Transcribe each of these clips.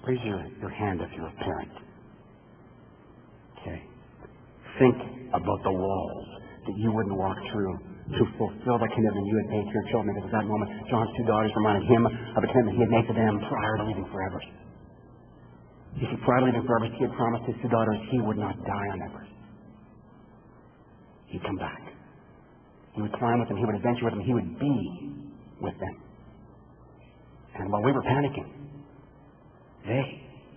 Raise your hand if you're a parent. Okay. Think about the walls that you wouldn't walk through to fulfill the commitment you had made to your children. Because at that moment, John's two daughters reminded him of the commitment he had made to them prior to leaving for Everest. You see, prior to leaving for Everest, he had promised his two daughters he would not die on Everest. He'd come back. He would climb with them. He would adventure with them. He would be with them. And while we were panicking, they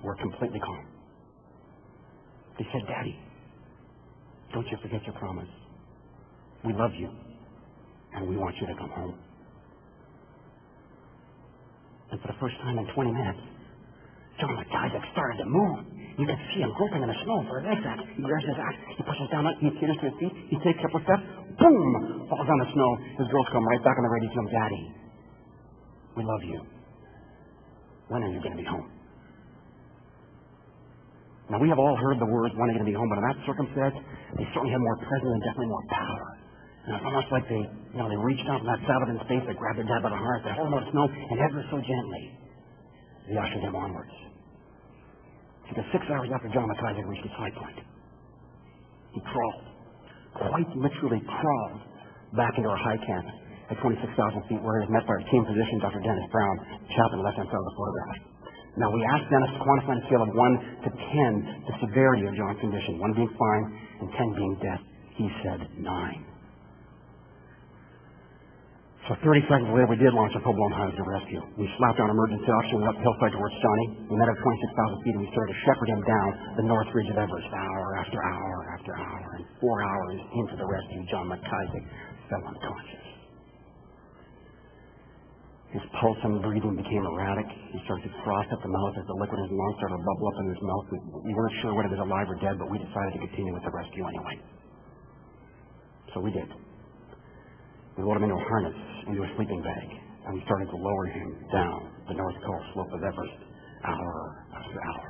were completely calm. They said, Daddy, don't you forget your promise. We love you, and we want you to come home. And for the first time in 20 minutes, John McIsaac started to move. You could see him groping in the snow for his axe. He grabs his axe, he pushes down, he teeters to his feet, he takes a couple of steps, boom, falls on the snow. His girls come right back on the radio to him, Daddy, we love you. When are you going to be home? Now, we have all heard the words, when are you going to be home? But in that circumstance, they certainly had more presence and definitely more power. And it's almost like they reached out from that Sabbath in space, they grabbed their dad by the heart, they held him out of snow, and ever so gently, they ushered him onwards. See, the 6 hours after John McIsaac reached his high point, he crawled, quite literally crawled, back into our high camp at 26,000 feet, where he was met by our team physician, Dr. Dennis Brown, chap on the left-hand side of the photograph. Now, we asked Dennis to quantify on a scale of 1 to 10 the severity of John's condition, 1 being fine and 10 being death. He said 9. So 30 seconds later, we did launch a full-blown hydrogen rescue. We slapped on emergency oxygen, went up the hillside towards Johnny. We met at 26,000 feet, and we started to shepherd him down the north ridge of Everest, hour after hour after hour. And 4 hours into the rescue, John McIsaac fell unconscious. His pulse and breathing became erratic. He started to froth at the mouth as the liquid in his lungs started to bubble up in his mouth. We weren't sure whether he was alive or dead, but we decided to continue with the rescue anyway. So we did. We loaded him into a harness, into a sleeping bag, and we started to lower him down the north coast slope of Everest, hour after hour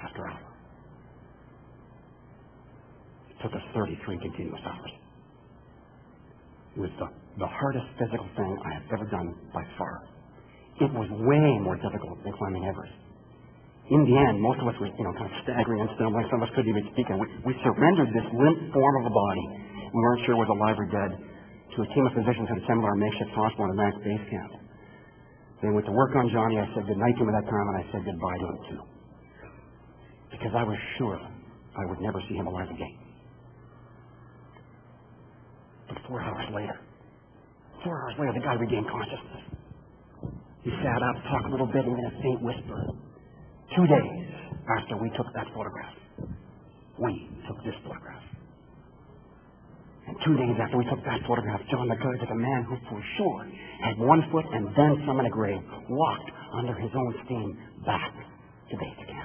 after hour. It took us 33 continuous hours. It was the hardest physical thing I have ever done by far. It was way more difficult than climbing Everest. In the end, most of us were, kind of staggering and stumbling. Some of us couldn't even speak. And we surrendered this limp form of a body we weren't sure was alive or dead to a team of physicians who had assembled our makeshift hospital in Max Base Camp. They went to work on Johnny. I said goodnight to him at that time, and I said goodbye to him too. Because I was sure I would never see him alive again. But 4 hours later, the guy regained consciousness. He sat up, talked a little bit, and in a faint whisper. 2 days after we took that photograph, we took this photograph. And 2 days after we took that photograph, John McIsaac, a man who for sure had 1 foot and then some in a grave, walked under his own steam back to base camp.